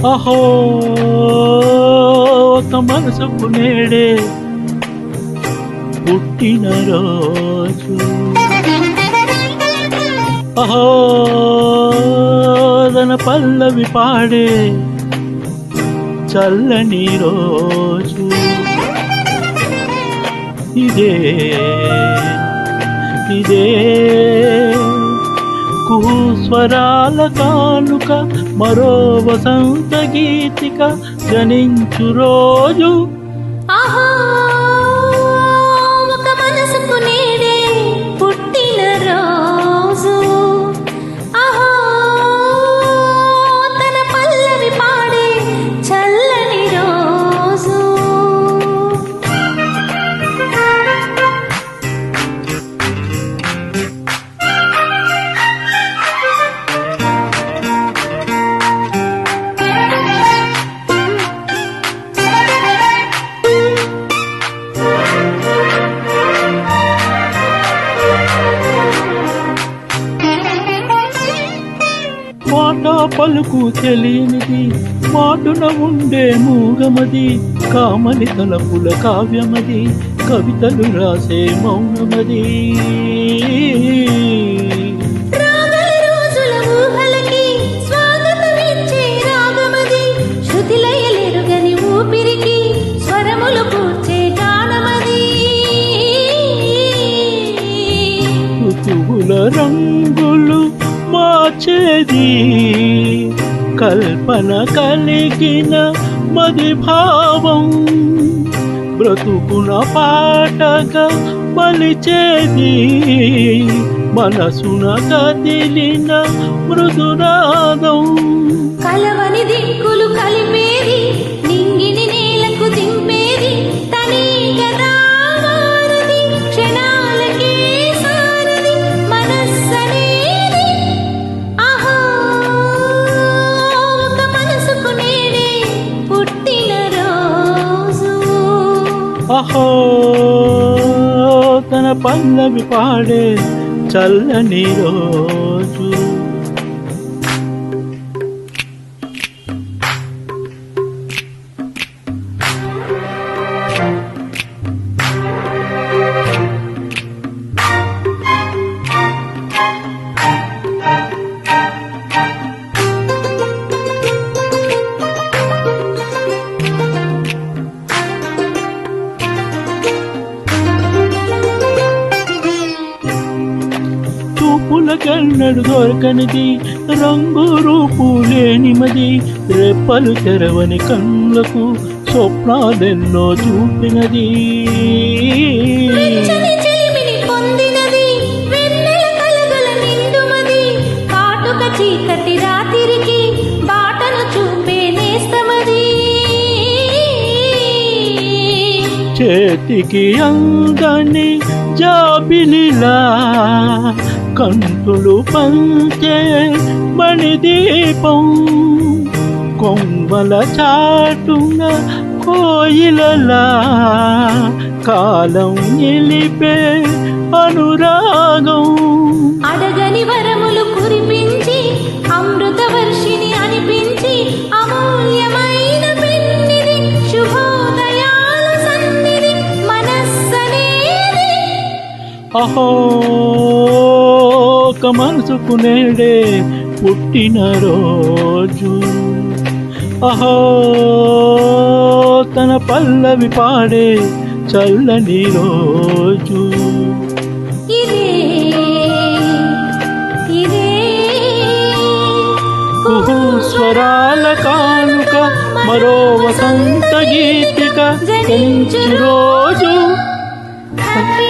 అహో ఒక మనసుకు నేడే పుట్టిన రోజు, అహో తన పల్లవి పాడే చల్లని రోజు ఇదే ఇదే కుహుస్వరాల కానుక, మరో వసంత గీతిక జనించు రోజు. ఆహా ఒక మనసుకు నేడే పుట్టిన రోజు, ఆహా తన పల్లవి పాడే చల్లని రోజు. మాట పలుకు తెలియనిది, మాటున ఉండే మూగమది, కామని తలపుల కావ్యమది, కవితలు రాసే మౌనమది. రాగల రోజుల ఊహలకి స్వాగతమిచ్చే రాగమది, శృతిలయలెరుగని ఊపిరికి స్వరములు కూర్చే గానమది. ఋతువుల రంగులు మార్చేది, కల్పన కలిగిన మది భావం, బ్రతుకున పాటగా మలిచేది, మనసున కదిలిన మృదునాదం. కలవని దిక్కులు కలిపేది, నింగిని నేలకు దింపేది, తనీగ రావారది, క్షణాలకే సారది మనస్సనేది. ఆహా ఒక మనసుకు నేడే పుట్టిన రోజు, అహో తన పల్లవి పాడే చల్లని రోజు. చూపులకెన్నడు దొరకనిది, రంగు రూపు లేనిమది, రెప్పలు తెరవని కళ్ళకు స్వప్నాలెన్నో చూపినది. వెచ్చని చెలిమిని పొందినది, వెన్నెల కలగల నిండుమది, కాటుక చీకటి రాత్రికి బాటను చూపే నేస్తమది. చేతికి అందని జాబిలిలా కంతులు పంచే మణిదీపం, కొంగల చాటున కోయిలలా కాలం నిలిపే అనురాగం. అడగని వరములు కురిపించి అమృత వర్షిని అనిపించి, అమూల్యమైన పెన్నిది, శుభోదయాల సన్నిధి మనస్సనేది. అహో ఒక మనసుకు నేడే పుట్టిన రోజు, అహో తన పల్లవి పాడే చల్లని రోజు ఇదే ఇదే కుహుస్వరాల కానుక, మరో వసంత గీతిక జనించు రోజు. హ్యాపీ